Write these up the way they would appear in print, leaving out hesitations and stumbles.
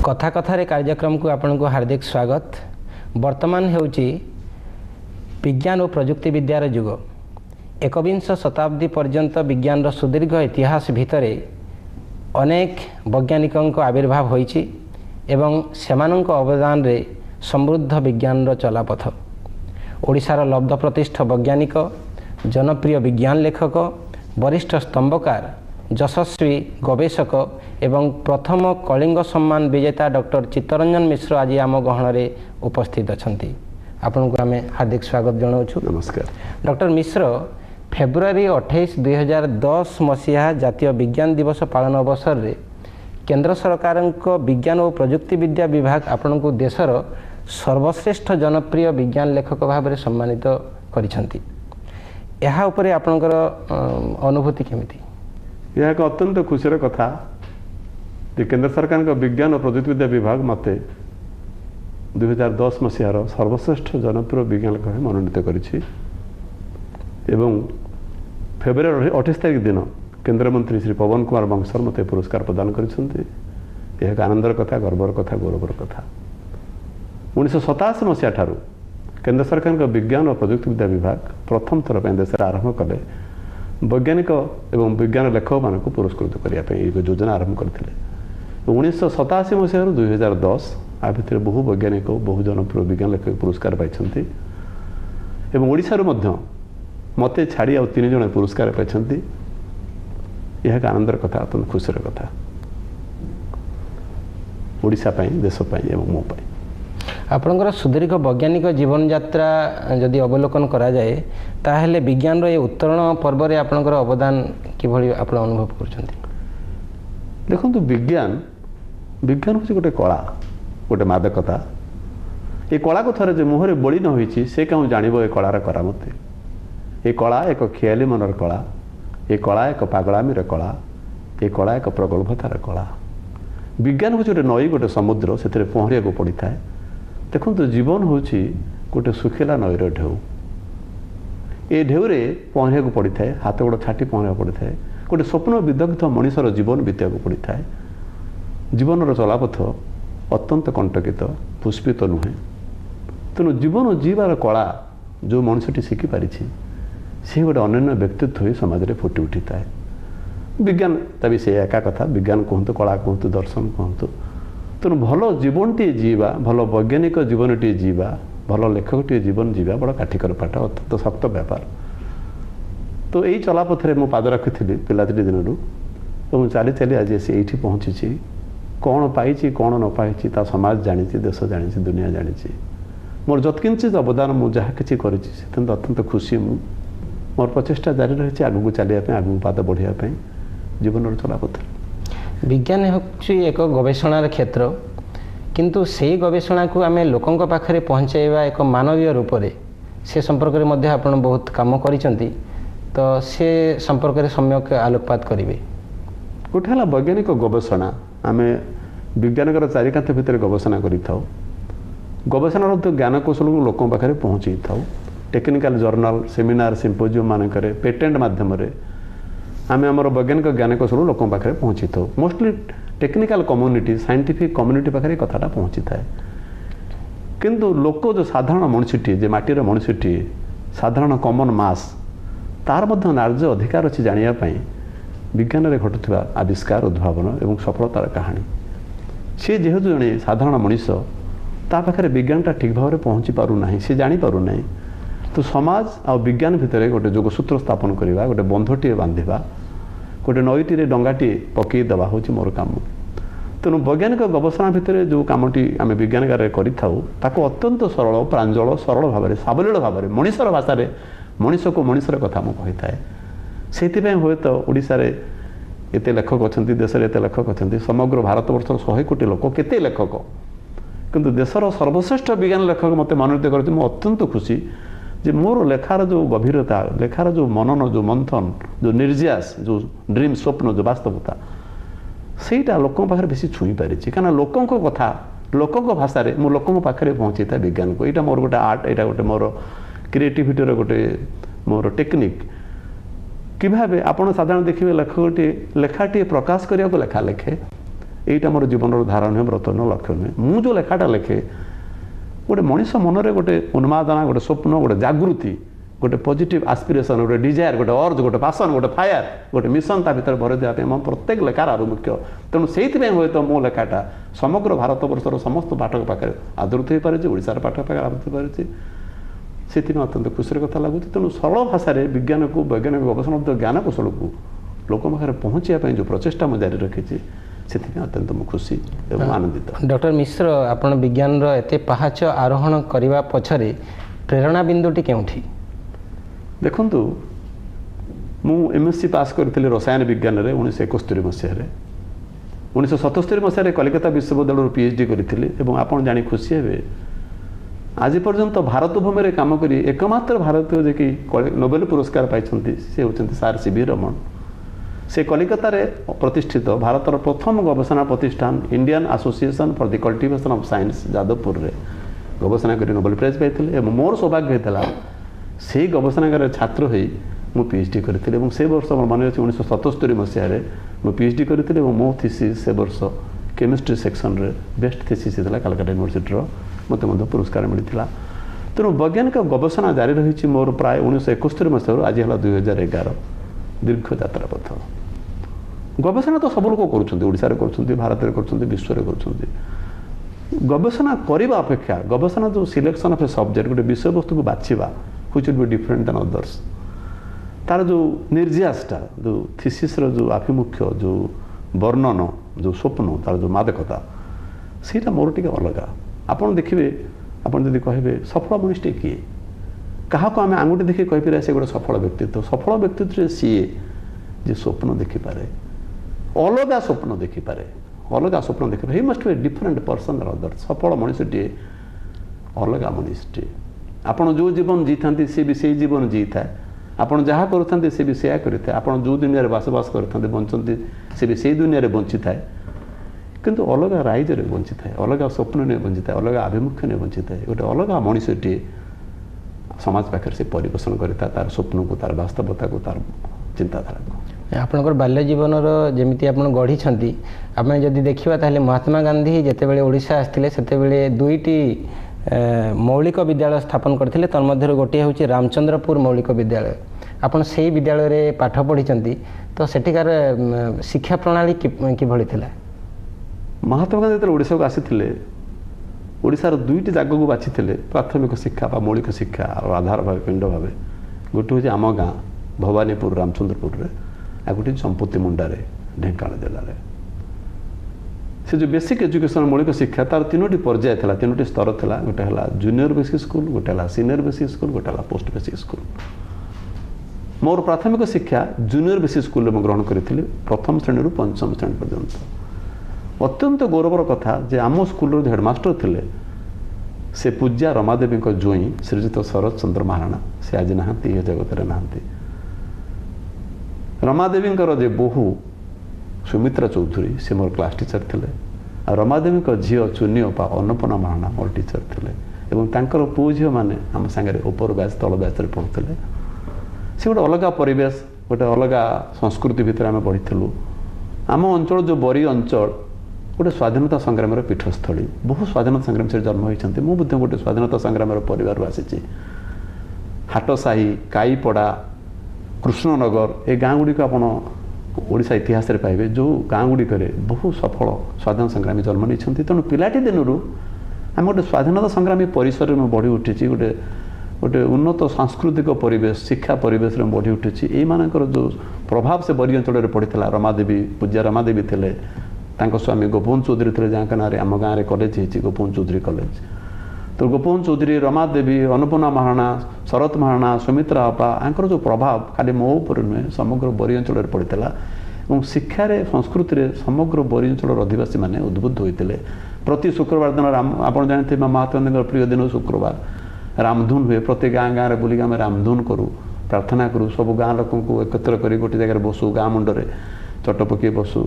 कथा कथारे कार्यक्रम को आपण को हार्दिक स्वागत। वर्तमान हेउची विज्ञान और प्रजुक्ति विद्यार युग। एकविंश शताब्दी पर्यंत विज्ञान सुदीर्घ इतिहास भितर अनेक वैज्ञानिकों आविर्भाव होइछि एवं सेमानंक अवदान रे समृद्ध विज्ञान चलापथ। ओडिशार लब्ध प्रतिष्ठ वैज्ञानिक, जनप्रिय विज्ञान लेखक, वरिष्ठ स्तंभकार, यशस्वी गवेषक एवं प्रथम कलिंग सम्मान विजेता डॉक्टर चित्तरंजन मिश्र आज आम गहन में उपस्थित अछंती। आपन को आम हार्दिक स्वागत जनाऊँ। नमस्कार। डॉक्टर मिश्र फेब्रुआरी 28, 2010 मसीहा जातीय विज्ञान दिवस पालन अवसर में केंद्र सरकार विज्ञान और प्रजुक्ति विद्या विभाग आपण को देशर सर्वश्रेष्ठ जनप्रिय विज्ञान लेखक भाव में सम्मानित करिसेंती। एहा उपरे आपनकर अनुभूति केमिति? यह एक अत्यंत खुशीर कथा कि केंद्र सरकार विज्ञान और प्रजुक्ति विद्या विभाग मत 2010 मसीहार सर्वश्रेष्ठ जनप्रिय विज्ञान लेखक मनोनीत करिछि एवं फेब्रुआरी 28 तारिख दिन केंद्र मंत्री श्री पवन कुमार बंसल मत पुरस्कार प्रदान करिसेंती। यह एक आनंदर कथा, गर्वर कथा, गौरवर कथा। 1987 मसीहा ठारू केंद्र सरकार विज्ञान और प्रजुक्ति विद्या विभाग प्रथम थर पे देश आरंभ कले वैज्ञानिक एवं विज्ञान लेखक मान पुरस्कृत करने योजना आरंभ करते। 1987 मसीह 2010 आ भितर बहु वैज्ञानिक बहु जनप्रिय विज्ञान लेखक पुरस्कार पाई एवं ओडिशारू मध्य मते छाड़ी आ 3 जन पुरस्कार पाई। यह एक आनंदर कथा, अत्यंत खुशीर कथा ओडिशा पाई, देश पाई एवं मो पाई। आपणकर सुदीर्घ वैज्ञानिक जीवन यात्रा जदि अवलोकन करा जाए ताहले विज्ञान ये उत्तरण पर्व रे आपणकर अवदान किभଳି आपण अनुभव करछन्ती? देखंतु विज्ञान होछि गोटे कला, गोटे मादकता। ये कला को थरे जे मुहरे बळी न होईछि से कहूँ जानिबो ए कलार करामती। ये कला एक खियाली मनर कला, ये कला एक पागलामीर कला, ये कला एक प्रगल्भतार कला। विज्ञान होछि गोटे नई, गोटे समुद्र, सेतरे पहरिया को पड़ी थाए। देखो जीवन हूँ गोटे सुखिला नईर ढेउ। ये ढेउरे पहरिया को पड़ी थाए, हाथ गोड़ छाटी पहरिया पड़ी थाए। गोटे स्वप्न विदग्ध मनीषर जीवन बीता को पड़ी थाए। जीवन चलापथ अत्यंत कंटकित, पुष्पित नुहे। तेणु जीवन जीवार कला जो मनुष्यटी शिखि पारि से गोटे अनन्य व्यक्तित्व ही समाज में फुटी उठी थाए। विज्ञान तभी से एका कथा, विज्ञान कहतु, कला कहतु, दर्शन कहतु। तेणु भल जीवन टे जीवा, भल वैज्ञानिक जीवन टे जीवा, भल लेखक टे जीवन जीवा बड़ा काठिकर पाठ, अत्यंत शक्त व्यापार। तो यही चलापथरे मु पाद रखी पिलाती दिन और चली चली आज से ये पहुँची। कौन पाई कौन न पाई ता समाज जानी, देश जानी, दुनिया जानी। मोर जत्किंचित अवदान मुझे कि अत्यंत खुशी। मोर प्रचेषा जारी रही आगू चलिए, आगू पाद बढ़ाई जीवन चलापथ। विज्ञान होछि एक गवेषणार क्षेत्र, किंतु से गवेषणा को आम लोकों पाखरे पहुँचाइबा एक मानवीय रूप से संपर्क में मध्य आपण बहुत काम करिसेंती। तो से संपर्क में सम्यक आलोकपात करेंगे। गोटे है वैज्ञानिक गवेषणा। आम विज्ञान चारिकांत भितर गवेषणा करिथाउ। गवेषणार ज्ञान कौशल को लोकों पाखरे पहुँचाई थाउ। टेक्निकल जर्नाल, सेमिनार, सिम्पोजियम मानकरे, पेटेंट माध्यम आम आमर वैज्ञानिक ज्ञान कौशल लोकों पाखे पहुँची था। Mostly technical community, scientific community पाखे कथाटा पहुँची थाए। किंतु लोक जो साधारण मनुष्यटी, जे माटीर मनुष्यटी, साधारण कॉमन मास, तार मध्य नार्य अधिकार अच्छी जानापी विज्ञान में घटुवा आविष्कार, उद्भावन और सफलतार कहानी। सी जेहेतु जड़े साधारण मनीष ता पाखे विज्ञानटा ठीक भाव में पहुँची पारना, सी जापना। तो समाज आ विज्ञान भितर गोटे जोगसूत्र स्थापन करवा, गोटे बंधटे बांधा, गोटे नईटी डंगाटी पकईदेवा हूँ मोर काम। तेणु वैज्ञानिक गवेषणा भितर जो कमटी आम विज्ञान करूँ अत्यंत सरल, प्रांजल, सरल भाव में, सावलील भाव में, मनीषर भाषा मनीष को मनीषर कथा मुझे कही थाए। से हे तो ओडिशा रे एते लेखक अच्छा, देश में एत लेखक अच्छा, समग्र भारतवर्ष 100 कोटी लोक केते लेखक, किंतु देशर सर्वश्रेष्ठ विज्ञान लेखक मत मनोनीत कर। अत्यंत खुशी जे मोर लेखार जो गभीरता, लेखार जो मनन, जो मंथन, जो निर्यास, जो ड्रीम, स्वप्न, जो वास्तवता, सेटा लोकों पाखे बेसी छुई पारि। क्या लोकों कथा, लोकों भाषा मु लोकों पाखे पहुँची था विज्ञान को। यहाँ मोर गोटे आर्ट, यहाँ गोटे मोर क्रिएटिविटीर गोटे मोर टेक्निक। कि भावे आपड़ साधारण देखिए लेखकटी लेखाटी प्रकाश करने को लेखा लेखे এইটা ମୋର ଜୀବନର ଧାରା ନୁହେଁ, ବ୍ରତ ନୁହେଁ, ଲକ୍ଷ୍ୟ ନୁହେଁ। ମୁଁ ଯେଉଁ ଲେଖାଟା ଲେଖେ ଗୋଟେ ମଣିଷ ମନରେ ଗୋଟେ ଉନ୍ମାଦନା, ଗୋଟେ ସ୍ୱପ୍ନ, ଗୋଟେ ଜାଗୃତି, ଗୋଟେ ପଜିଟିଭ୍ ଆସ୍ପିରେସନ୍, ଗୋଟେ ଡିଜାୟାର, ଗୋଟେ ଅର୍ଜ, ଗୋଟେ ପାସନ୍, ଗୋଟେ ଫାୟାର, ଗୋଟେ ମିଶନ୍ ତା ଭିତରେ ଭରି ଦେବା ପାଇଁ ମୋ ପ୍ରତ୍ୟେକ ଲେଖାର ଆଭିମୁଖ୍ୟ। ତେଣୁ ସେଇଥିପାଇଁ ହୁଏତ ମୋ ଲେଖାଟା ସମଗ୍ର ଭାରତବର୍ଷର ସମସ୍ତ ପାଠକ ପାଖରେ ଆଦୃତ ହୋଇପାରିଛି, ଓଡ଼ିଶାର ପାଠକ ପାଖରେ ଆଦୃତ ହୋଇପାରିଛି। ସେଥିପାଇଁ ଅତ୍ୟନ୍ତ ଖୁସିର କଥା ଲାଗୁଛି। ତେଣୁ ସରଳ ଭାଷାରେ ବିଜ୍ଞାନକୁ, ବୈଜ୍ଞାନିକ ଗବେଷଣା ଜ୍ଞାନ କୌଶଳକୁ ଲୋକ ପାଖରେ ପହଞ୍ଚିବା ପାଇଁ ଯେଉଁ ପ୍ରଚେଷ୍ଟା ମୁଁ ଜାରି ରଖିଛି, ସେଥିପାଇଁ ଅତ୍ୟନ୍ତ ମୁଁ ଖୁସି ଏବଂ ଆନନ୍ଦିତ। ଡକ୍ଟର ମିଶ୍ର, ଆପଣ ବିଜ୍ଞାନର ଏତେ ପାହାଚ ଆରୋହଣ କରିବା ପଛରେ ପ୍ରେରଣା ବିନ୍ଦୁଟି କେଉଁଠି? ଦେଖନ୍ତୁ, ମୁଁ MSc ପାସ୍ କରିଥିଲି ରସାୟନ ବିଜ୍ଞାନରେ 1971 ମସିହାରେ। 1977 ମସିହାରେ କଲିକତା ବିଶ୍ୱବିଦ୍ୟାଳୟରୁ PhD କରିଥିଲି ଏବଂ ଆପଣ ଜାଣି ଖୁସି ହେବେ, ଆଜି ପର୍ଯ୍ୟନ୍ତ ଭାରତ ଭୂମିରେ କାମ କରି ଏକମାତ୍ର ଭାରତୀୟ ଯିଏକି ନୋବେଲ ପୁରସ୍କାର ପାଇଛନ୍ତି ସେ ହେଉଛନ୍ତି ସାର୍ CV ରମଣ। ସେ କଲିକତାରେ ପ୍ରତିଷ୍ଠିତ ଭାରତର ପ୍ରଥମ ଗବେଷଣା ପ୍ରତିଷ୍ଠାନ Indian association for the cultivation of science ଯାଦବପୁରରେ ଗବେଷଣା କରି ନୋବେଲ ପ୍ରାଇଜ୍ ପାଇଥିଲେ ଏବଂ ମୋର ସୌଭାଗ୍ୟ ହୋଇଥିଲା ସେହି ଗବେଷଣାଗାରରେ ଛାତ୍ର ହୋଇ ମୁଁ PhD କରିଥିଲି ଏବଂ ସେ ବର୍ଷ ମୋର ମନେ ଅଛି 1977 ମସିହାରେ ମୁଁ PhD କରିଥିଲି ଏବଂ ମୋ ଥିସିସ୍ ସେ ବର୍ଷ କେମିଷ୍ଟ୍ରି ସେକ୍ସନରେ ବେଷ୍ଟ ଥିସିସ୍ ଥିଲା କାଲକାଟା ୟୁନିଭର୍ସିଟିର, ମୋତେ ମଧ୍ୟ ପୁରସ୍କାର ମିଳିଥିଲା। ତେଣୁ ବୈଜ୍ଞାନିକ ଗବେଷଣା ଜାରି ରହିଛି ମୋର ପ୍ରାୟ 1971 ମସିହାରୁ ଆଜି ହେଲା 2011 ଦୀର୍ଘ ଯାତ୍ରା ପଥ। ଗବେଷଣା ତ ସବୁ ଲୋକ କରୁଛନ୍ତି, ଓଡ଼ିଶାରେ କରୁଛନ୍ତି, ଭାରତରେ କରୁଛନ୍ତି, ବିଶ୍ୱରେ କରୁଛନ୍ତି। ଗବେଷଣା କରିବା ଅପେକ୍ଷା ଗବେଷଣା ଯେଉଁ ସିଲେକ୍ସନ୍ ଅଫ୍ ଏ ସବଜେକ୍ଟ, ଗୋଟେ ବିଷୟବସ୍ତୁକୁ ବାଛିବା which will be different than others, ତାର ଯେଉଁ ନିର୍ଯାସଟା, ଯେଉଁ ଥିସିସ୍ର ଯେଉଁ ଆଭିମୁଖ୍ୟ, ଯେଉଁ ବର୍ଣ୍ଣନ, ଯେଉଁ ସ୍ୱପ୍ନ, ତାର ଯେଉଁ ମାଦକତା, ସେଇଟା ମୋର ଟିକେ ଅଲଗା। ଆପଣ ଦେଖିବେ, ଆପଣ ଯଦି କହିବେ ସଫଳ ମଣିଷଟି କିଏ, କାହାକୁ ଆମେ ଆଙ୍ଗୁଠି ଦେଖି କହିପାରିବା ସେ ଗୋଟେ ସଫଳ ବ୍ୟକ୍ତିତ୍ୱ? ସଫଳ ବ୍ୟକ୍ତିତ୍ୱରେ ସିଏ ଯେ ସ୍ୱପ୍ନ ଦେଖିପାରେ, ଅଲଗା ସ୍ୱପ୍ନ ଦେଖିପାରେ, ଅଲଗା ସ୍ୱପ୍ନ ଦେଖିପାରେ। ହି ମଷ୍ଟ ବି ଡିଫରେଣ୍ଟ ପର୍ସନ୍ ଦେନ୍ ଅଦର୍ସ। ସଫଳ ମଣିଷଟିଏ ଅଲଗା ମଣିଷଟିଏ। ଆପଣ ଯେଉଁ ଜୀବନ ଜିଇଥାନ୍ତି ସେ ବି ସେଇ ଜୀବନ ଜିଇଥାଏ, ଆପଣ ଯାହା କରୁଥାନ୍ତି ସେ ବି ସେୟା କରିଥାଏ, ଆପଣ ଯେଉଁ ଦୁନିଆରେ ବସବାସ କରିଥାନ୍ତି, ବଞ୍ଚନ୍ତି, ସେ ବି ସେଇ ଦୁନିଆରେ ବଞ୍ଚିଥାଏ, କିନ୍ତୁ ଅଲଗା ରାଇଜରେ ବଞ୍ଚିଥାଏ, ଅଲଗା ସ୍ୱପ୍ନ ନେଇ ବଞ୍ଚିଥାଏ, ଅଲଗା ଆଭିମୁଖ୍ୟ ନେଇ ବଞ୍ଚିଥାଏ। ଗୋଟେ ଅଲଗା ମଣିଷଟିଏ ସମାଜ ପାଖରେ ସେ ପରିବେଷଣ କରିଥାଏ ତାର ସ୍ୱପ୍ନକୁ, ତାର ବାସ୍ତବତାକୁ, ତାର ଚିନ୍ତାଧାରାକୁ। ଆପଣଙ୍କର ବାଲ୍ୟ ଜୀବନର ଯେମିତି ଆପଣ ଗଢ଼ିଛନ୍ତି, ଆମେ ଯଦି ଦେଖିବା ତାହେଲେ ମହାତ୍ମା ଗାନ୍ଧୀ ଯେତେବେଳେ ଓଡ଼ିଶା ଆସିଥିଲେ ସେତେବେଳେ ଦୁଇଟି ମୌଳିକ ବିଦ୍ୟାଳୟ ସ୍ଥାପନ କରିଥିଲେ, ତନ୍ମଧ୍ୟରୁ ଗୋଟିଏ ହେଉଛି ରାମଚନ୍ଦ୍ରପୁର ମୌଳିକ ବିଦ୍ୟାଳୟ। ଆପଣ ସେଇ ବିଦ୍ୟାଳୟରେ ପାଠ ପଢ଼ିଛନ୍ତି, ତ ସେଠିକାର ଶିକ୍ଷା ପ୍ରଣାଳୀ କିଭଳି ଥିଲା? ମହାତ୍ମା ଗାନ୍ଧୀ ଯେତେବେଳେ ଓଡ଼ିଶାକୁ ଆସିଥିଲେ, ଓଡ଼ିଶାର ଦୁଇଟି ଜାଗାକୁ ବାଛିଥିଲେ ପ୍ରାଥମିକ ଶିକ୍ଷା ବା ମୌଳିକ ଶିକ୍ଷା ଆଧାର ଭାବେ, ପିଣ୍ଡ ଭାବେ। ଗୋଟିଏ ହେଉଛି ଆମ ଗାଁ ଭବାନୀପୁର ରାମଚନ୍ଦ୍ରପୁରରେ, ଆଉ ଗୋଟିଏ ସମ୍ପତ୍ତି ମୁଣ୍ଡାରେ ଢେଙ୍କାନାଳ ଜିଲ୍ଲାରେ। ସେ ଯେଉଁ ବେସିକ୍ ଏଜୁକେସନ୍ ମୌଳିକ ଶିକ୍ଷା ତାର ତିନୋଟି ପର୍ଯ୍ୟାୟ ଥିଲା, ତିନୋଟି ସ୍ତର ଥିଲା। ଗୋଟେ ହେଲା ଜୁନିୟର ବେସିକ୍ ସ୍କୁଲ, ଗୋଟେ ହେଲା ସିନିୟର ବେସିକ୍ ସ୍କୁଲ, ଗୋଟେ ହେଲା ପୋଷ୍ଟ ବେସିକ୍ ସ୍କୁଲ। ମୋର ପ୍ରାଥମିକ ଶିକ୍ଷା ଜୁନିୟର ବେସିକ୍ ସ୍କୁଲରେ ମୁଁ ଗ୍ରହଣ କରିଥିଲି, ପ୍ରଥମ ଶ୍ରେଣୀରୁ ପଞ୍ଚମ ଶ୍ରେଣୀ ପର୍ଯ୍ୟନ୍ତ। ଅତ୍ୟନ୍ତ ଗୌରବର କଥା ଯେ ଆମ ସ୍କୁଲର ଯେଉଁ ହେଡ଼ମାଷ୍ଟର ଥିଲେ ସେ ପୂଜ୍ୟା ରମାଦେବୀଙ୍କ ଜ୍ୱାଇଁ ଶ୍ରୀଯୁକ୍ତ ଶରତ ଚନ୍ଦ୍ର ମହାରଣା, ସେ ଆଜି ନାହାନ୍ତି, ଏ ଜଗତରେ ନାହାନ୍ତି। ରମାଦେବୀଙ୍କର ଯେ ବୋହୂ ସୁମିତ୍ରା ଚୌଧୁରୀ ସେ ମୋର କ୍ଲାସ୍ ଟିଚର ଥିଲେ, ଆଉ ରମାଦେବୀଙ୍କ ଝିଅ ଚୁନି ଅପା ଅନ୍ନପୂର୍ଣ୍ଣା ମହାରଣା ମୋର ଟିଚର ଥିଲେ ଏବଂ ତାଙ୍କର ପୁଅ ଝିଅମାନେ ଆମ ସାଙ୍ଗରେ ଉପର ବ୍ୟାଚ୍ ତଳ ବ୍ୟାଚ୍ରେ ପଢ଼ୁଥିଲେ। ସେ ଗୋଟେ ଅଲଗା ପରିବେଶ, ଗୋଟେ ଅଲଗା ସଂସ୍କୃତି ଭିତରେ ଆମେ ବଢ଼ିଥିଲୁ। ଆମ ଅଞ୍ଚଳ ଯେଉଁ ବରୀ ଅଞ୍ଚଳ ଗୋଟେ ସ୍ୱାଧୀନତା ସଂଗ୍ରାମର ପୀଠସ୍ଥଳୀ, ବହୁ ସ୍ୱାଧୀନତା ସଂଗ୍ରାମୀ ସେଠି ଜନ୍ମ ହୋଇଛନ୍ତି। ମୁଁ ମଧ୍ୟ ଗୋଟେ ସ୍ୱାଧୀନତା ସଂଗ୍ରାମର ପରିବାରରୁ ଆସିଛି। ହାଟସାହି, କାଇପଡ଼ା, କୃଷ୍ଣନଗର ଏ ଗାଁ ଗୁଡ଼ିକ ଆପଣ ଓଡ଼ିଶା ଇତିହାସରେ ପାଇବେ, ଯେଉଁ ଗାଁ ଗୁଡ଼ିକରେ ବହୁ ସଫଳ ସ୍ୱାଧୀନତା ସଂଗ୍ରାମୀ ଜନ୍ମ ନେଇଛନ୍ତି। ତେଣୁ ପିଲାଟି ଦିନରୁ ଆମେ ଗୋଟେ ସ୍ୱାଧୀନତା ସଂଗ୍ରାମୀ ପରିସରରେ ମୁଁ ବଢ଼ି ଉଠିଛି, ଗୋଟେ ଉନ୍ନତ ସାଂସ୍କୃତିକ ପରିବେଶ, ଶିକ୍ଷା ପରିବେଶରେ ମୁଁ ବଢ଼ି ଉଠିଛି। ଏଇମାନଙ୍କର ଯେଉଁ ପ୍ରଭାବ ସେ ବରୀ ଅଞ୍ଚଳରେ ପଡ଼ିଥିଲା। ରମାଦେବୀ, ପୂଜ୍ୟା ରମାଦେବୀ ଥିଲେ, ତାଙ୍କ ସ୍ୱାମୀ ଗୋପବନ୍ଧୁ ଚୌଧୁରୀ ଥିଲେ, ଯାହାଙ୍କ ନାଁରେ ଆମ ଗାଁରେ କଲେଜ ହେଇଛି ଗୋପବନ୍ଧୁ ଚୌଧୁରୀ କଲେଜ। ତ ଗୋପବନ୍ଧୁ ଚୌଧୁରୀ, ରମାଦେବୀ, ଅନ୍ନପୂର୍ଣ୍ଣା ମହାରଣା, ଶରତ ମହାରଣା, ସୁମିତ୍ରା ଅପା, ଆଙ୍କର ଯେଉଁ ପ୍ରଭାବ ଖାଲି ମୋ ଉପରେ ନୁହେଁ ସମଗ୍ର ବରୀ ଅଞ୍ଚଳରେ ପଡ଼ିଥିଲା ଏବଂ ଶିକ୍ଷାରେ ସଂସ୍କୃତିରେ ସମଗ୍ର ବରୀ ଅଞ୍ଚଳର ଅଧିବାସୀମାନେ ଉଦ୍ବୁଦ୍ଧ ହୋଇଥିଲେ। ପ୍ରତି ଶୁକ୍ରବାର ଦିନ ଆପଣ ଜାଣିଥିବେ ମହାତ୍ମା ଗାନ୍ଧୀଙ୍କର ପ୍ରିୟ ଦିନ ଶୁକ୍ରବାର, ରାମଧୁନ ହୁଏ। ପ୍ରତି ଗାଁ ଗାଁରେ ବୁଲିକି ଆମେ ରାମଧୁନ କରୁ, ପ୍ରାର୍ଥନା କରୁ, ସବୁ ଗାଁ ଲୋକଙ୍କୁ ଏକତ୍ର କରି ଗୋଟେ ଜାଗାରେ ବସୁ, ଗାଁ ମୁଣ୍ଡରେ ଚଟ ପକାଇ ବସୁ,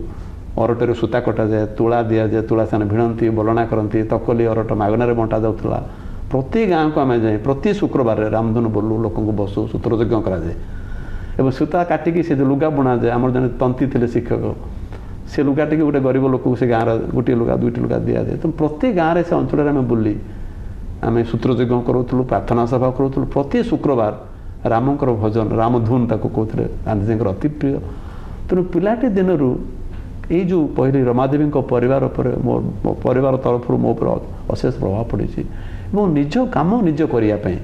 ଅରଟରେ ସୂତା କଟାଯାଏ, ତୁଳା ଦିଆଯାଏ, ତୁଳା ସେମାନେ ଭିଣନ୍ତି, ବଲଣା କରନ୍ତି, ତକଲି ଅରଟ ମାଗଣାରେ ବଣ୍ଟା ଯାଉଥିଲା। ପ୍ରତି ଗାଁକୁ ଆମେ ଯାଇ ପ୍ରତି ଶୁକ୍ରବାରରେ ରାମଧୁନ ବୋଲୁ, ଲୋକଙ୍କୁ ବସୁ, ସୂତ୍ରଯଜ୍ଞ କରାଯାଏ ଏବଂ ସୂତା କାଟିକି ସେ ଯେଉଁ ଲୁଗା ବୁଣାଯାଏ। ଆମର ଜଣେ ତନ୍ତୀ ଥିଲେ ଶିକ୍ଷକ, से लुगा टे गोटे गरीब लोक से गाँव गोटे लुगा दुईटी लुगा दि जाए तो प्रति गाँव से अंचल आम बुली आम सूत्रयज्ञ करूँ प्रार्थना सभा करूँ प्रति शुक्रवार रामकर भजन रामधुन ताको कहते गांधीजी अति प्रिय तेणु पिलाटी दिन ये जो पहले रमादेवी परिवार पर मो परिवार तरफ मो अशेष प्रभाव पड़ी निज काम निज करने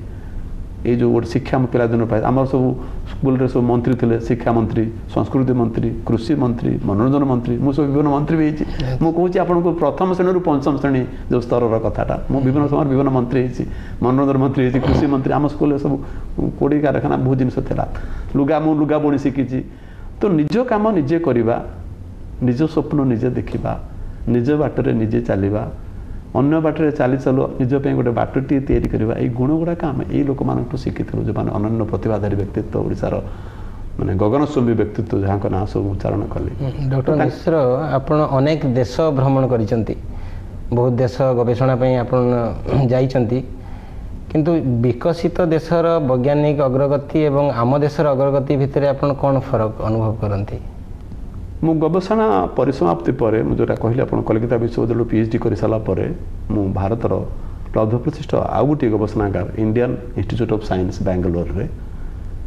ये जो गोटे शिक्षा पिला दिन पाए आम सब स्कूल सब मंत्री थे शिक्षा मंत्री संस्कृति मंत्री कृषि मंत्री मनोरंजन मंत्री मुझे सब विभिन्न मंत्री भी मुझे आपको प्रथम श्रेणी पंचम श्रेणी जो स्तर कथाटा मुझे विभिन्न समय विभिन्न मंत्री मनोरंजन मंत्री कृषि मंत्री आम स्कूल सब 20 कारखाना बहुत जिन लुगा मु लुगा बुणी शिखी तो निज काम निजे करवा निज स्वप्न निजे देखा निज बाटर निजे चलवा अन्य बाटर चली चलो निज गोटे बाटटी या गुण गुड़ाक आम यही लोक मान शिखी जो मैंने अनन्य प्रतिभाधारी व्यक्तित्व ओडिशार माने गगनचुंबी व्यक्तित्व जहाँ ना सब उच्चारण कले। डॉक्टर मिश्र आपण अनेक देश भ्रमण करिसेंती बहुत देश गवेषणा आपण जाइछंती किंतु विकसित देशर वैज्ञानिक अग्रगति एवं आम देशर अग्रगति भितर आपण कौन फरक अनुभव करती? मु गवेषणा परिसमाप्ति पर जोटा कहली आप कलकत्ता विश्वविद्यालय पीएचडी कर सारापर मु भारतर लब्धप्रतिष्ठ आउ गोटे गवेषणागार Indian institute of science Bangalore रे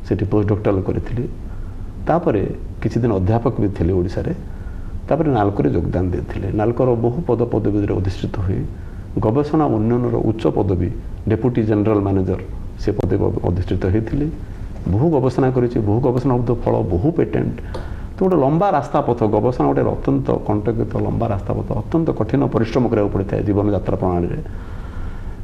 सेठी पोस्ट डॉक्टरल करी किछि दिन अध्यापक भी थे ओडिशा रे तापर नालको योगदान देते नालकोर बहु पद पदवी अधिष्ठित हुए गवेषणा उन्नयन उच्च पदवी डेप्यूटी जनरल मैनेजर से पदवी अधिष्ठित होते बहु गवेषणा करी बहु गवेषणा फल बहु पेटेंट तो गोटे लंबा रास्ता पथ गवेषणा गोटे अत्यंत कंटकित लंबा रास्ता पथ अत्यंत कठिन परिश्रम करा पड़ता है जीवन यात्रा प्रणाली में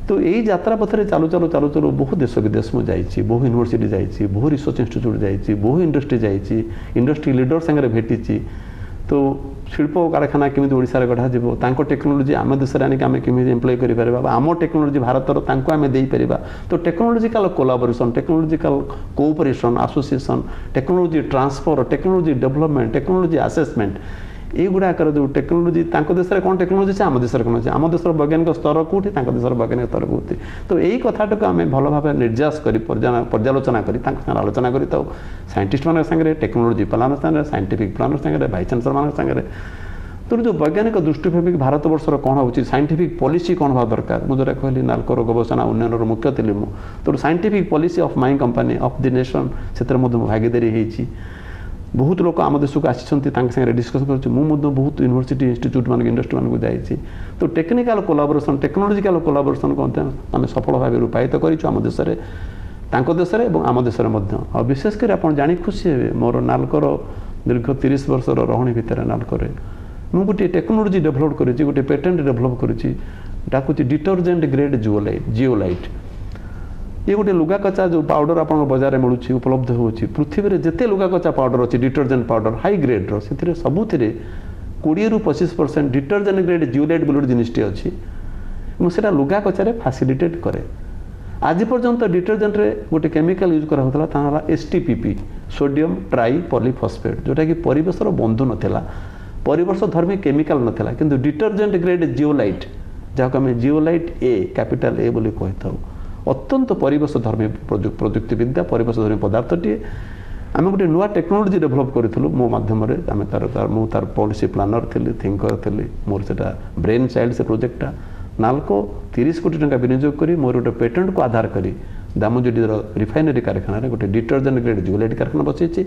तो यही यात्रा पथरे चालू चालू चालू चालू बहु देश विदेश में जाइए बहु यूनिवर्सिटी जाइए बहु रिसर्च इंस्टीट्यूट जाइए बहु इंडस्ट्री जाइए इंडस्ट्री लीडर सागर भेटी तो शिल्प कारखाना केमी ओडिशा गढ़ा जीव टेक्नोलोजी आम देश आम केमी एम्प्लॉय करें आम टेक्नोलोजी भारतर आम देपर तो technological collaboration technological cooperation association technology transfer technology development technology assessment ये गुड़ाकर जो टेक्नोलोजी देश में कौन टेक्नोलोजी है आम देश कौन अच्छे आम देश वैज्ञानिक स्तर कौटी देश वैज्ञानिक स्तर कौटी तो यही कथाटा आम भल भाव निर्यास कर पर्यालोचना कर आलोचना कर साइंटिस्ट मान सागर टेक्नोलोजी प्लान सागर साइंटिफिक प्लान सागर भाइस चांसलर मान सागर तो जो वैज्ञानिक दृष्टिभंगी भारत वर्षर कौन हो साइंटिफिक पॉलिसी कौन हवा दरकार मुझे जोटा कहली नालकोर गवेषणा उन्नयन मुख्य थी तो scientific policy of my company of the nation से भागीदारी होती बहुत लोग आम देश को आसी डिस्कस कर बहुत यूनिवर्सिटी इंस्टीट्यूट मान इंडस्ट्री मान जाइए तो टेक्निकल कोलाबोरेशन टेक्नोलोजिकल कोलाबोरेशन को आम सफल भाव रूपायित करें देश में आम देश में विशेषकर आप जानी खुशी हे मोर नालकोर दीर्घ 30 वर्ष रही भितर नालकोर मुझे गोटे टेक्नोलोजी डेभलप कर गोटे पेटेंट डेभलप कर डिटर्जेंट ग्रेड जिओलाइट ये गोटे लुगा कचा जो पाउडर आप बजार में मिलूँ उपलब्ध हो पृथ्वी में जिते लुगा कचा पाउडर अच्छी डिटर्जेंट पाउडर हाई ग्रेड रे सबुथ 20 ରୁ 25% डिटर्जेंट ग्रेड जिओलाइट बोली जिनटे अच्छी मुझे लुगा कचारे फैसिलिटेट करे आज पर्यंत डिटर्जेंट रे गोटे केमिकल यूज करा STPP सोडियम ट्राई पॉलीफॉस्फेट जोटा कि परिवेशर बंधु नाला परिवेश धर्मी केमिकल नाला किंतु डिटर्जेंट ग्रेड जिओलाइट जहाँ आम जिओलाइट ए कैपिटल ए बोली कही था अत्यंत परिवेश धर्मी प्रजुक्ति विद्या परिवेश धर्मी पदार्थटी आम गोटे नुआ टेक्नोलोजी डेभलप करूँ मो मध्यम तार पॉलिसी प्लानर थी थिंकर थी मोर से ब्रेन चाइल्ड से प्रोजेक्टा नालको 30 कोटी टंका विनियोग करी मोर गोटे पेटेंट को आधार करी दामोजोडी रिफाइनरी कारखाना गोटे डिटर्जेंट ग्रेड जिओलाइट कारखाना बसई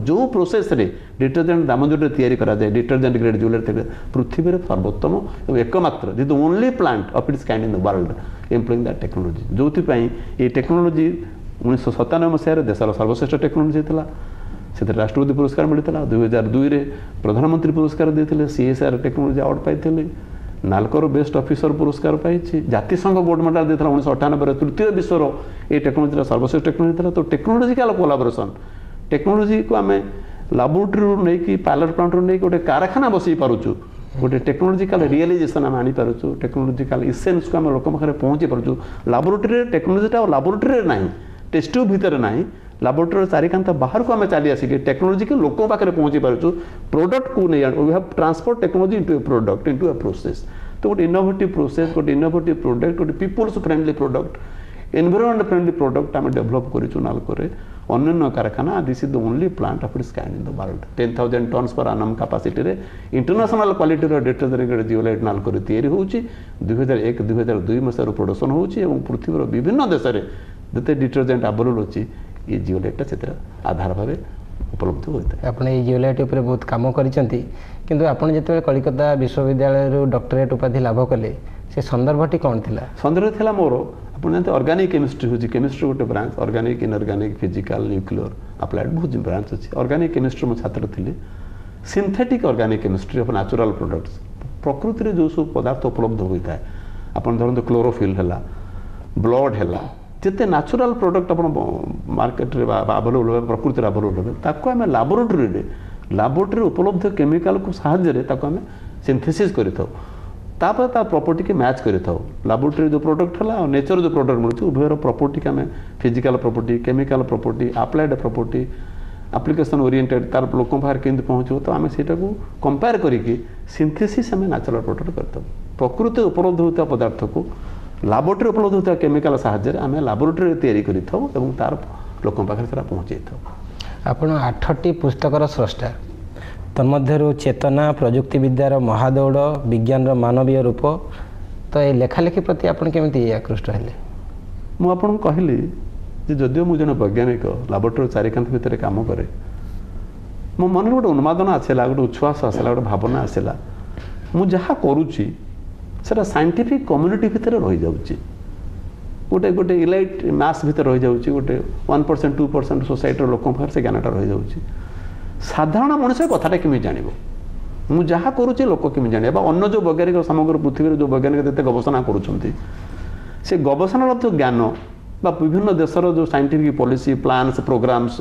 जो प्रोसेस रे डिटर्जेंट दामोजोडी तैयारी करा जाए डिटर्जेंट ग्रेड जिओलाइट पृथ्वी में सर्वोत्तम और एकमात्र the only plant of its kind in the world employing that technology जो ये टेक्नोलोजी 1997 मसीह देशर सर्वश्रेष्ठ टेक्नोलोजी था से राष्ट्रपति पुरस्कार मिलता 2002 रे प्रधानमंत्री पुरस्कार देते CSR टेक्नोलोजी अवार्ड पाई नालकोर बेस्ट ऑफिसर पुरस्कार पाई जातिसंघ गोल्ड मेडल देता 1998 तृतीय विश्वर ये टेक्नोलोजी सर्वश्रेष्ठ टेक्नोलोजी तो टेक्नोलोजिकल कोलाबोरेशन टेक्नोलोजी को आम लैबोरेटरी नहीं कि पायलट प्लांट नहीं गोटे कारखाना बसई पारुचु गोटे टेक्नोलोजिकल रियलाइजेशन आम आनी पारुचु टेक्नोलोजिकल इसेंस को आम लोक पाखे पहुँची पारुचु लैबोरेटरी टेक्नोलोजीटा लैबोरेटरी ना टेस्ट ट्यूब भितर ना लैबोरेटरी चारिकांत बाहर को आम चली आसिक टेक्नोलोजी के लोक पाखे पहुँची पारुचु प्रोडक्ट को नहीं we have transport technology into a product into a process तो गोटे इनोवेटिव प्रोसेस गोटे इनोवेटिव प्रोडक्ट गोटे peoples friendly product environment friendly product आम डेभलप करूँ नालको अन्य कारखाना this is the only plant of its kind in the world 10,000 tons पर आनम कैपेसिटी रे international quality detergent zeolite Nalco तैयारी होउची 2001-2002 मसीह प्रोडक्शन होउची एवं पृथ्वीर विभिन्न देश में जते डिटर्जेंट अवेलेबल अछि ये जियोलाइट से आधार भाव उपलब्ध होता है। आपने ये जियोलाइट उपर बहुत काम करिसेंती किंतु आपण जेते कलिकता विश्वविद्यालय रो डॉक्टरेट उपाधि लाभ कले से संदर्भटी कौन थिला? संदर्भ थिला मोर आपण जानते ऑर्गेनिक केमिस्ट्री होची केमिस्ट्री गोटे branch organic inorganic physical nuclear applied बहुत ब्रांच अछि। ऑर्गेनिक केमिस्ट्री मो छात्र थिले synthetic organic chemistry of natural products प्रकृति रे जो सब पदार्थ उपलब्ध होता है आपण धरन क्लोरोफिल हैला ब्लड हैला जिते नेचुरल प्रोडक्ट आप मार्केट रे अवेलेबल प्रकृति अवेलेबल ताको आम लाबोरेटरी उपलब्ध केमिकल को साहाय्य ताको आम सिंथेसिस करिथाउ तापर ता प्रॉपर्टी के मैच करिथाउ लाबोरेटरी जो प्रोडक्ट है और नेचर जो प्रोडक्ट मिलूँ उभयर प्रॉपर्टी के आम physical property chemical property applied property application oriented तार लोक पाखे केमती पहुँचो तो आम से कंपेयर करके सिंथेसिस आम नेचुरल प्रोडक्ट करताउ प्रकृति उपलब्ध होता पदार्थ को लाबोरेटरी उपलब्ध होता केमिकल साहाय्य आम लाबोरेटरी तैयारी करिथाउ एवं तार लोक पाखे सेटा पहुँचे थाउ। आपण 8टी पुस्तकर स्रष्टा तन्मध्यरु चेतना प्रजुक्ति विद्यार महादौड़ विज्ञान मानवीय रूप तो ये लेखालेखी प्रति आपण केमिति आकृष्ट हेले? मु आपन कहली जे जदियो मु जने वैज्ञानिक लाबोरेटरी चारिकांत भितर काम करे मो मन गोटे उन्मादन आसला गोटे उच्छ्वास आसला गोटे भावना आसला मु जहाँ करुच्ची सेटा साइंटिफिक कम्युनिटी भितर रही जाउची गोटे गोटे इलाइट मास भितर रही जाउची गोटे 1% 2% सोसाइटी लोक पाखे से ज्ञानटा रही जाउची साधारण मनुष्य कथाटा केमी जानिबो मु जहाँ करुच्ची लोक केमी जानिबा अन्य जो वैज्ञानिक समग्र पृथ्वी जो वैज्ञानिक जते गवेषणा करुछंती से गवेषणा लब्ध ज्ञान बा विभिन्न देशर जो scientific policy plans programs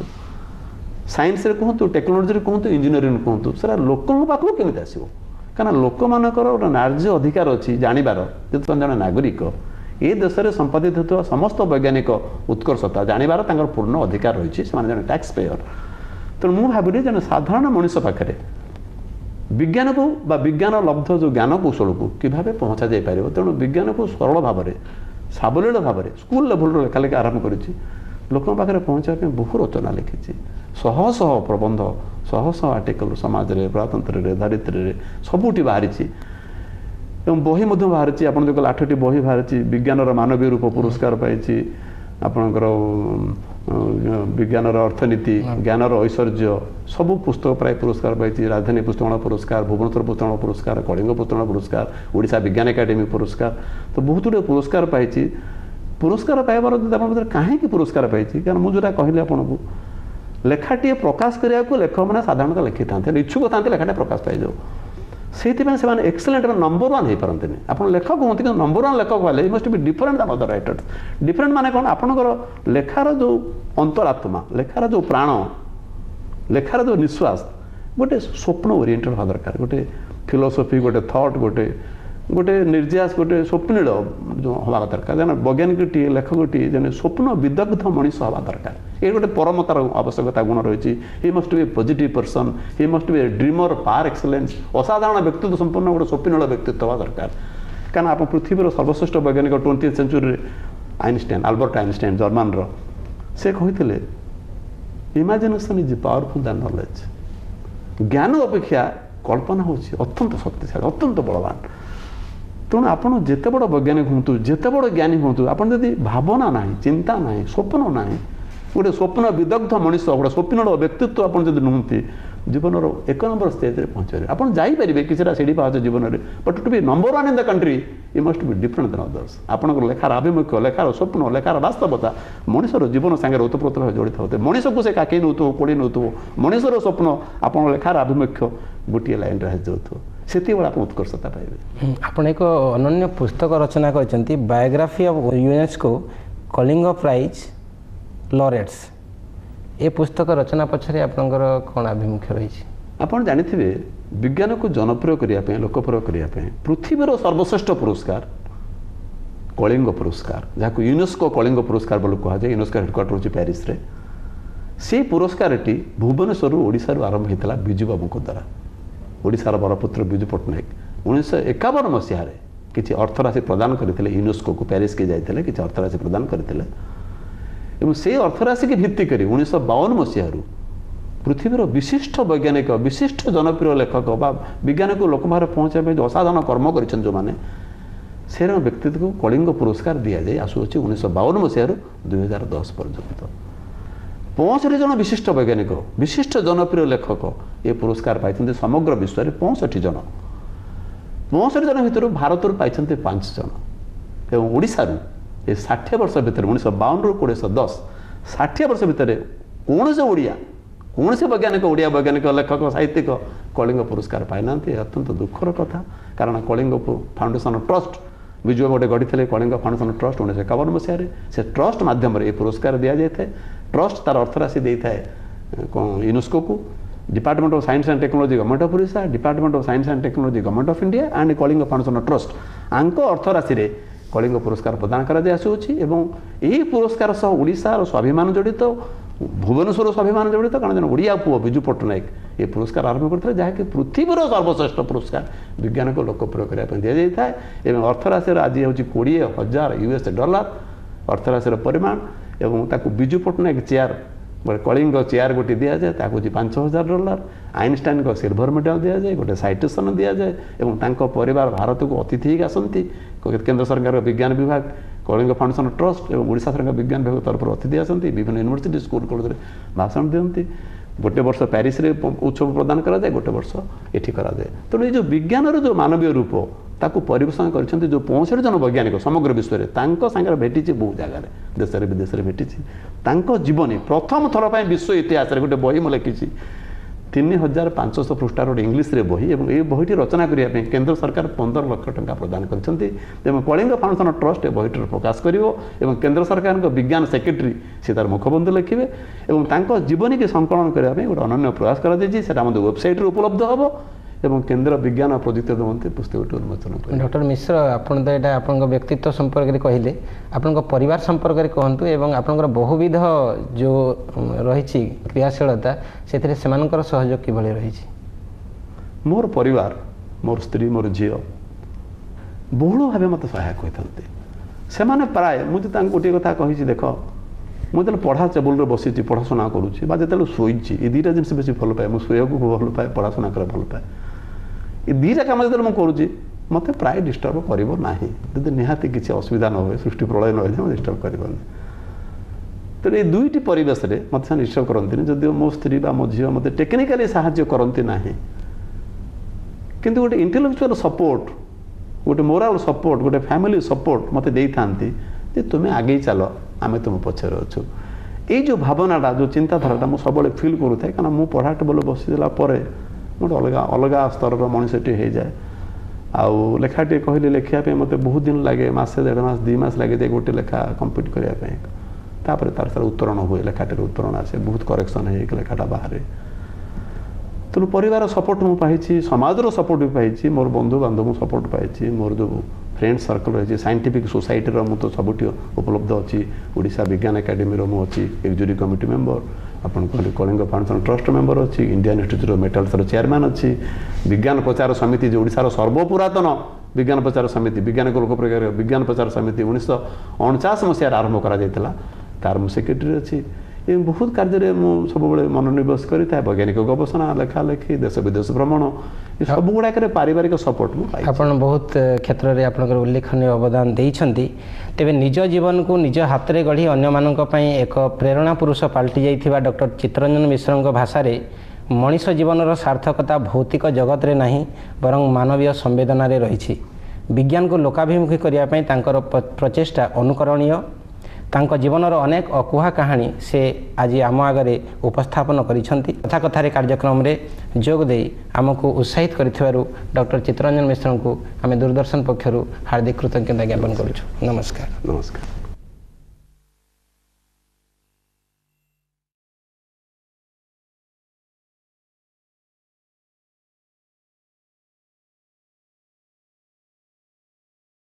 science रे कहतु टेक्नोलॉजी रे कहतु इंजीनियरिंग कहतु सेरा लोकन पाखु केमिति आसीबो कारण लोक मानकर गोटे न्याय्य अधिकार अच्छी जानिबार जति जन नागरिक ये देश में संपादित होता समस्त वैज्ञानिक उत्कर्षता जानिबार तांकर पूर्ण अधिकार रही जन टैक्स पेयर तेणु मु भाविली जन साधारण मनुष्य पाखे विज्ञान को बा विज्ञान लब्ध जो ज्ञान कौशल को किभाबे पहुँचा जाई पारिबो तेणु विज्ञान को सरल भाव में सावलील भाव में स्कूल लेवल लेखालेखी आरंभ करिछि लोक पाखे पहुँचा बहु रचना लिखी शह शह प्रबंध शह शह आर्टिकल समाज रे प्रजातंत्र दारिद्र्य रे सबुठी बाहरी बही बाहरी आप जो 8टी बही बाहरी विज्ञान मानवीय रूप पुरस्कार पाई आपणकर विज्ञान अर्थनीति ज्ञान ऐश्वर्य सबू पुस्तक प्राय पुरस्कार पाई राजधानी पुस्तकालय पुरस्कार भुवनेश्वर पुस्तकालय पुरस्कार कलिंग पुस्तकालय पुरस्कार ओडिशा विज्ञान एकाडेमी पुरस्कार तो बहुत गुड़े पुरस्कार पाई पुरस्कार पाइबार कहीं पुरस्कार पाई कारण मुझे कहली आपको लेखाटी प्रकाश करने को लेखक मैंने साधारणतः लिखि था इच्छुक था लेखाटा प्रकाश पाई से एक्सलेंट नंबर 1 हो पारती आप लेखक हूँ कि नंबर 1 लेखक वाले must be different than other writers different माने कौन आपंकर लेखार जो अंतरात्मा लेखार जो प्राण लेखार जो निश्वास गोटे स्वप्न ओरिएंटेड हवा दरकार गोटे फिलोसफी गोटे थॉट गोटे गोटे निर्यास गोटे स्वप्निल जो हवा दरकार जन वैज्ञानिक लेखक जन स्वप्न विदग्ध मनीष हवा दरकार ये गोटे परमतार आवश्यकता गुण रही he must be positive person he must be a dreamer par excellence असाधारण व्यक्तित्व संपन्न गोटे स्वप्निल व्यक्तित्व हवा दरकार कारण आप पृथ्वीर सर्वश्रेष्ठ वैज्ञानिक 20th century Einstein Albert Einstein जर्मान से कहते imagination is powerful than knowledge ज्ञान अपेक्षा कल्पना हूँ अत्यंत शक्तिशाली अत्यंत बलवान तेणु आपड़ जिते बड़ वैज्ञानिक हूँ जिते बड़ ज्ञानी हूँ आप भावना ना चिंता ना स्वप्न ना गोटे स्वप्न विदग्ध मनीष गोटे स्वप्न व्यक्तित्व आप नुहति जीवन 1 नंबर स्टेज में पहुँचे आप जापारे कि सीढ़ी पाच जीवन में but to be number 1 in the country you must be different than others आपंकर लेखार आभिमुख्य लेखार स्वप्न लेखार बास्तवता मनुष्यर जीवन सागर ओतप्रोत भाव जड़ित होते मनीष को से काकई नौ कोड़ी नौ मनुष्यर स्वप्न आप लेखार आभिमुख्य गोटे लाइन रह जाऊ से आप उत्कर्षता पाइबे। आपण एक अनन्य पुस्तक रचना करछंती biography of UNESCO Kalinga prize laureates ए पुस्तक रचना पछरे आपनकर कोन अभिमुख्य रही? आपण जानिथिबे विज्ञान को जनप्रिय करिया पे लोकप्रिय करिया पे पृथ्वीर सर्वश्रेष्ठ पुरस्कार कलिंग पुरस्कार जहाँ यूनेस्को कलिंग पुरस्कार बोली कह जाए यूनेस्को हेडक्वार्टर होची पेरिस रे से पुरस्कारटी भुवनेश्वर ओडिशा आरंभ होता बिजू बाबू द्वारा ओडिशार बरपुत्र बिजू पट्टनायक 1951 मसीह किसी अर्थराशि प्रदान करते यूनेस्को को पेरिस के जाते किसी अर्थराशि प्रदान करते से अर्थराशि की भित्ति कर 1952 मसीह पृथ्वीर विशिष्ट वैज्ञानिक विशिष्ट जनप्रिय लेखक वैज्ञानिक लोक बाहर पहुँचाई जो असाधारण कर्म कर जो मैंने से व्यक्तित्व को कलिंग पुरस्कार दि जाए आसूँ 1952 मसीह 2010 पर्यंत 65 जन विशिष्ट वैज्ञानिक विशिष्ट जनप्रिय लेखक ये पुरस्कार पाई समग्र विश्व में 65 जन 65 जन भर भारत पाई 5 जन एवं ओडिशा ये 60 वर्ष भितर 1952 रू 1910 60 वर्ष भितर कौन से ओडिया कौन से वैज्ञानिक ओडिया वैज्ञानिक लेखक साहित्यिक कलिंग पुरस्कार पाई ना अत्यंत दुखर कथा कारण कलिंग फाउंडेशन ट्रस्ट विजु गोटे गढ़ी कलिंग फाउंडेशन ट्रस्ट 1951 मसीह से ट्रस्ट माध्यम ये पुरस्कार दि जाए ट्रस्ट तार अर्थराशि देता है यूनेस्को को department of science and technology government of Odisha department of science and technology government of India and Kalinga foundation trust आंको अर्थराशि रे कलिंग पुरस्कार प्रदान कर पुरस्कार सह ओडिशार स्वाभिमान जड़ित भुवनेश्वर स्वाभिमान जड़ित कारण ओडिया पुओ विजु पट्टनायक ये पुरस्कार आरंभ करते जहाँकि पृथ्वीर सर्वश्रेष्ठ पुरस्कार विज्ञान को लोकप्रिय करने दि जाए अर्थराशि आज हूँ 20,000 US डॉलर अर्थराशि परिमाण एवं ताकू विजु पट्टनायक चेयर कलिंग चेयर गोटे दि जाए 5,000 डॉलर आइनस्टाइन को सिल्वर मेडल दि जाए गोटे साइटेसन दि जाए और परिवार भारत को अतिथि आसती केंद्र सरकार विज्ञान विभाग कलिंग फाउंडेशन ट्रस्ट और ओडिशा सरकार विज्ञान विभाग तरफ अतिथि आसती विभिन्न यूनिवर्सिटी स्कूल कॉलेज भाषण दिखती गोटे वर्ष पेरिस रे उत्सव प्रदान करा जाए गोटे वर्ष एठी करा जाए तेणु ये जो विज्ञान जो मानवीय रूप ताकू परिवेशन कर जो 65 जन वैज्ञानिक समग्र विश्व में सागर भेटी बहु जगार देश विदेश में भेटी जीवनी प्रथम थर विश्व इतिहास गोटे बही मैं लिखी 3,500 पृष्ठार गोटे इंग्लीश रे बही और ये बहीटी रचना करने केंद्र सरकार 15 लाख टंका प्रदान करछंती कलिंग फाउंडेशन ट्रस्ट ये बहीटर प्रकाश करिवो एवं केंद्र सरकार विज्ञान सेक्रेटरी से तार मुखबंध लिखिबे एवं जीवनी की संकलन करने गोटे अनन्य प्रयास करा जायछि सेटा हम वेबसाइट रे उपलब्ध हबो एवं केंद्र विज्ञान और प्रजुक्ति मंत्री पुस्तक उन्मोचन कर डॉक्टर मिश्र आपन तो यहाँ आप व्यक्तित्व संपर्क में कहले आपण परिवार संपर्क में कहतु एवं आपंकर बहुविध जो रही क्रियाशीलता से सहयोग कि रही मोर परिवार मोर स्त्री मोर झी बहुल भाव मत सहायक होता से प्राय मुझे गोटे कथा कही देख मुझे पढ़ा टेबुल बसी पढ़ाशुना करुँची जो शोची ये दुटा जिन बेस भल पाए मुझे शोक भल पाए पढ़ाशुना कर भल पाए ये दुटा कम जो मुझे मत प्राय डिस्टर्ब करना जब निहाती किसी असुविधा न हुए सृष्टि प्रलय न हो डिस्टर्ब करनी तेणु ये दुईटी परिवेश में मत से डिस्टर्ब करती जदिव मो स्त्री मो झी मत टेक्निकाली साहाय्य करती ना किंतु गोटे इंटेलेक्चुअल सपोर्ट गोटे मोराल सपोर्ट गोटे फैमिली सपोर्ट मत दे था तुम्हें आगे चल आम तुम पचर अच्छु ये जो भावनाटा जो चिंताधारा मुझे सब फिल करूँ कारण मुझे पढ़ा टेबल बसीदेला गोटे अलग अलग स्तर मनीषटी हो जाए आउ लेखाटे कहली लिखापी मत बहुत दिन लगे मसे 1.5 मास 2 मास लगे गोटे लेखा कम्प्लीट करने तापर तार सारा उत्तरण हुए लेखाटे उत्तरण आसे बहुत करेक्शन हो लेखाटा बाहर तेणु परिवार सपोर्ट मुझे पाई समाजर सपोर्ट भी पाई मोर बंधु बांधव सपोर्ट पाई मोर जो फ्रेंड सर्कल रही साइंटिफिक सोसाइटी मु तो सबुठ उपलब्ध अच्छी ओडिशा विज्ञान एकेडमी मुझे एक्जुरी कमिटी मेंबर आपन कहले कलिंग फाउंडेशन ट्रस्ट मेंबर अच्छी Indian institute of metals chairman अच्छी विज्ञान प्रचार समिति जो ओडिशार सर्वपुरातन विज्ञान प्रचार समिति विज्ञान को लोकप्रिय विज्ञान प्रचार समिति 1949 मसीह आरंभ करा तार मु सेक्रेटरी अच्छी ये बहुत कार्य मुझे सब मनोनिवेश करता है वैज्ञानिक गवेषणा लेखा लेखी देश विदेश भ्रमण ये सब गुड़ाक पारिवारिक सपोर्ट मुझे आपन बहुत क्षेत्र में आपंकर उल्लेखनीय अवदान देइछंती तेबे निज जीवन को निज हाथ में गढ़ी अन्य मानक पई एक प्रेरणा पुरुष पाल्टी जाइथिबा डॉक्टर चित्तरंजन मिश्र भाषा रे मनीष जीवन सार्थकता भौतिक जगत रे नहीं बरं मानवीय संवेदना रे रही विज्ञान को लोकाभिमुखी करने तांकर प्रचेष्टा अनुकरणीय तांको जीवनर अनेक अकुहा कहानी से आज आम आगे उपस्थापन करिसेंती कथा कथारे कार्यक्रम रे जोग दे आमको उत्साहित करिथिबारु डॉक्टर चित्तरंजन मिश्र को आम दूरदर्शन पक्षरु हार्दिक कृतज्ञता ज्ञापन करूछु। नमस्कार। नमस्कार।